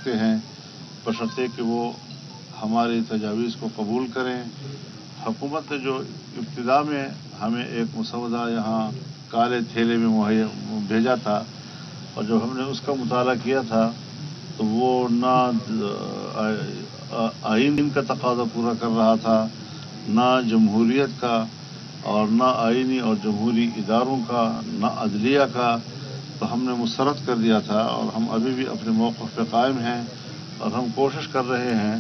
सकते हैं, बशर्ते कि वो हमारी तजावीज़ को कबूल करें। हुकूमत ने जो इब्तिदा में हमें एक मसौदा यहाँ काले थैले में मुहैया भेजा था और जब हमने उसका मुताला किया था तो वो ना आइन का तकाज़ा पूरा कर रहा था, ना जमहूरियत का, और ना आइनी और जमहूरी इदारों का, ना अदलिया का। तो हमने मुस्तरद कर दिया था और हम अभी भी अपने मौक़िफ़ पे कायम हैं और हम कोशिश कर रहे हैं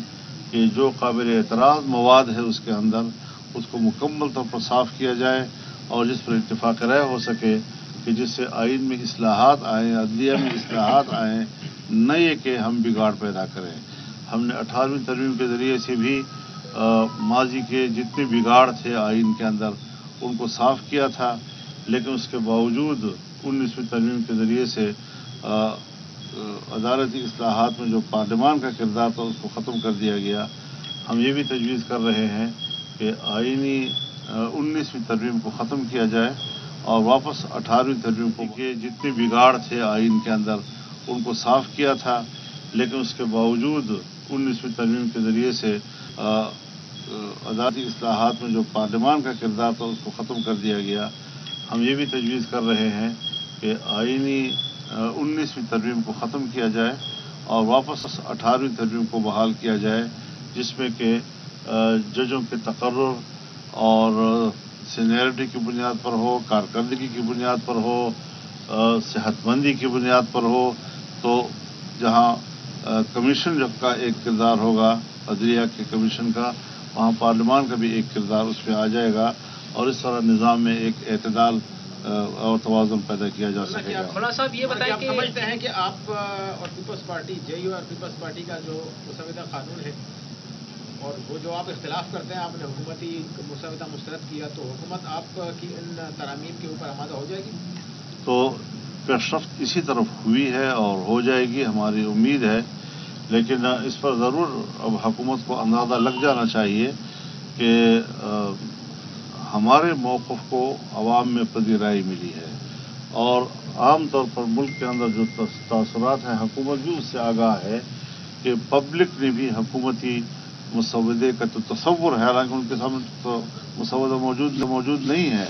कि जो काबिल एतराज़ मवाद है उसके अंदर उसको मुकम्मल तौर पर साफ़ किया जाए और जिस पर इत्तिफ़ाक़ राय हो सके कि जिससे आइन में इस्लाहात आएँ, अदलिया में इस्लाहात आएँ, न ये कि हम बिगाड़ पैदा करें। हमने 18वीं तरमीम के ज़रिए से भी माजी के जितने बिगाड़ थे आइन के अंदर उनको साफ़ किया था, लेकिन उसके बावजूद 19वीं तरमीम के ज़रिए से अदालती इस्लाहात में जो पार्लिमान का किरदार था उसको ख़त्म कर दिया गया। हम ये भी तजवीज़ कर रहे हैं कि आइनी 19वीं तरमीम को ख़त्म किया जाए और वापस 18वीं तरमीम को के जितने बिगाड़ थे आइन के अंदर उनको साफ़ किया था, लेकिन उसके बावजूद 19वीं तरमीम के ज़रिए से अदालती इस्लाहात में जो पार्लिमान का किरदार था उसको ख़त्म कर दिया गया। हम ये भी तजवीज़ कर रहे हैं कि आइनी 19वीं तरमीम को ख़त्म किया जाए और वापस 18वीं तरमीम को बहाल किया जाए, जिसमें कि जजों के तकर्रुर और सीनियरिटी की बुनियाद पर हो, कारकर्दगी की बुनियाद पर हो, सेहतमंदी की बुनियाद पर हो। तो जहाँ कमीशन जब का एक किरदार होगा अदलिया के कमीशन का, वहाँ पार्लिमान का भी एक किरदार उसमें आ जाएगा और इस तरह निज़ाम में एक एतदाल और तवाज़ुन पैदा किया जा सकेगा। मौलाना साहब ये बताएं कि समझते हैं कि आप और पीपल्स पार्टी जेयू और पीपल्स पार्टी का जो मुसवदा कानून है और वो जो आप इख्तिलाफ करते हैं, आपने हुकूमती मुसवदा मुस्तरद किया, तो हुकूमत आपकी इन तरामीम के ऊपर आमादा हो जाएगी? तो पेशरफ्त इसी तरफ हुई है और हो जाएगी, हमारी उम्मीद है। लेकिन इस पर ज़रूर अब हुकूमत को अंदाज़ा लग जाना चाहिए कि हमारे मौक़िफ़ को अवाम में पज़ीराई मिली है और आम तौर पर मुल्क के अंदर जो तासुरात हैं, हुकूमत भी उससे आगाह है कि पब्लिक ने भी हुकूमती मुसवदे का तो तसव्वुर है, हालांकि उनके सामने तो मुसवदा मौजूद नहीं है,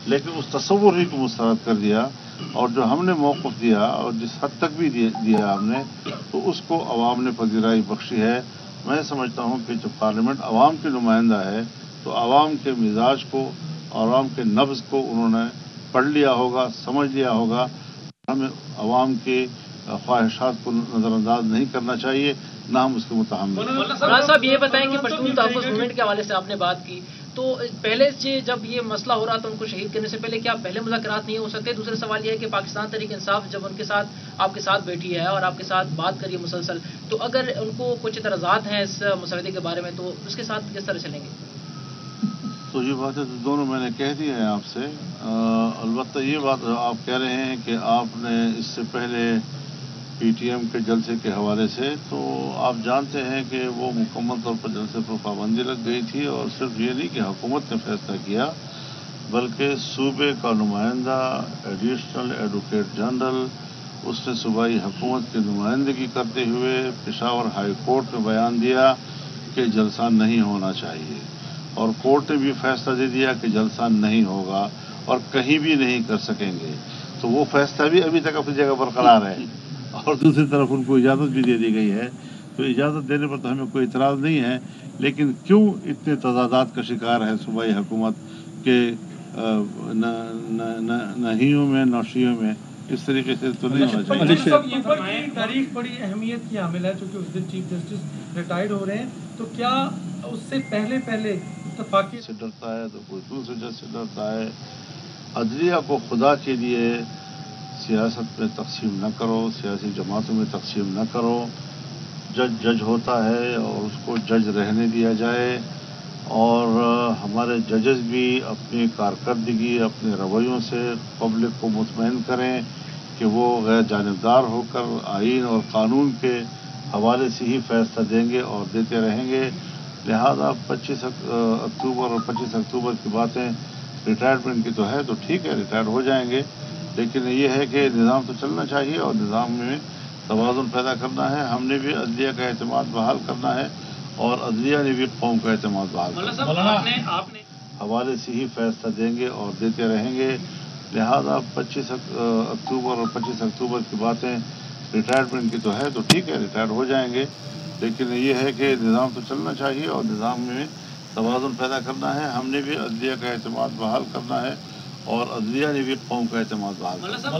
लेकिन उस तसव्वुर ही को मुस्तरद कर दिया और जो हमने मौक़िफ़ दिया और जिस हद तक भी दिया हमने, तो उसको अवाम ने पज़ीराई बख्शी है। मैं समझता हूँ कि जब पार्लियामेंट अवाम की नुमाइंदा है तो अवाम के मिजाज को और अवाम के नब्ज़ को उन्होंने पढ़ लिया होगा, समझ लिया होगा। हमें अवाम के ख्वाहिशात को नज़रअंदाज नहीं करना चाहिए, ना हम उसके मुतहम्मिल। मौलाना साहब ये बताएं कि पश्तून तहफ़्फ़ुज़ मूवमेंट के हवाले से आपने बात की, तो पहले से जब ये मसला हो रहा था उनको शहीद करने से पहले क्या पहले मुज़ाकरात नहीं हो सकते? दूसरा सवाल ये है कि पाकिस्तान तहरीक इंसाफ जब उनके साथ आपके साथ बैठी है और आपके साथ बात करी है मुसलसल, तो अगर उनको कुछ इतराज़ात हैं इस मसवदे के बारे में तो उसके साथ किस तरह चलेंगे? तो ये बातें तो दोनों मैंने कह दी हैं आपसे। अलबत्ता ये बात आप कह रहे हैं कि आपने इससे पहले पीटीएम के जलसे के हवाले से, तो आप जानते हैं कि वो मुकम्मल तौर पर जलसे पर पाबंदी लग गई थी और सिर्फ ये नहीं कि हुकूमत ने फैसला किया, बल्कि सूबे का नुमाइंदा एडिशनल एडवोकेट जनरल उसने सूबाई हुकूमत की नुमाइंदगी करते हुए पेशावर हाई कोर्ट में बयान दिया कि जलसा नहीं होना चाहिए और कोर्ट ने भी फैसला दे दिया कि जलसा नहीं होगा और कहीं भी नहीं कर सकेंगे। तो वो फैसला भी अभी तक अपनी जगह बरकरार है और दूसरी तरफ उनको इजाज़त भी दे दी गई है। तो इजाज़त देने पर तो हमें कोई इतराज़ नहीं है, लेकिन क्यों इतने तज़ादात का शिकार है सूबाई हुकूमत के नहियों में नौशियों में? इस तरीके से तो नहीं होना चाहिए। तारीख बड़ी अहमियत की हामिल है, क्योंकि उस दिन चीफ जस्टिस रिटायर्ड हो रहे हैं, तो क्या उससे पहले इत्तफाक़ी से डरता है तो कोई दूसरे जज से डरता है। अदलिया को खुदा के लिए सियासत में तकसीम न करो, सियासी जमातों में तकसीम न करो। जज होता है और उसको जज रहने दिया जाए और हमारे जजेस भी अपनी कारकर्दगी, अपने रवैयों से पब्लिक को मुतमईन करें कि वो गैर जानिबदार होकर आइन और कानून के हवाले से ही फैसला देंगे और देते रहेंगे। लिहाजा 25 अक्टूबर और 25 अक्टूबर की बातें रिटायरमेंट की तो है, तो ठीक है, रिटायर हो जाएंगे, लेकिन ये है कि निज़ाम तो चलना चाहिए और निज़ाम में توازن پیدا کرنا ہے، ہم نے بھی عدلیہ کا اعتماد بحال کرنا ہے اور عدلیہ نے بھی قوم کا اعتماد بحال کرنا ہے۔ حوالے سے ہی فیصلہ دیں گے اور دیتے رہیں گے، لہذا 25 اکتوبر اور 25 اکتوبر کی باتیں ریٹائرمنٹ کی تو ہے تو ٹھیک ہے، ریٹائر ہو جائیں گے، لیکن یہ ہے کہ نظام تو چلنا چاہیے اور نظام میں توازن پیدا کرنا ہے۔ ہم نے بھی عدلیہ کا اعتماد بحال کرنا ہے اور عدلیہ نے بھی قوم کا اعتماد بحال کرنا ہے۔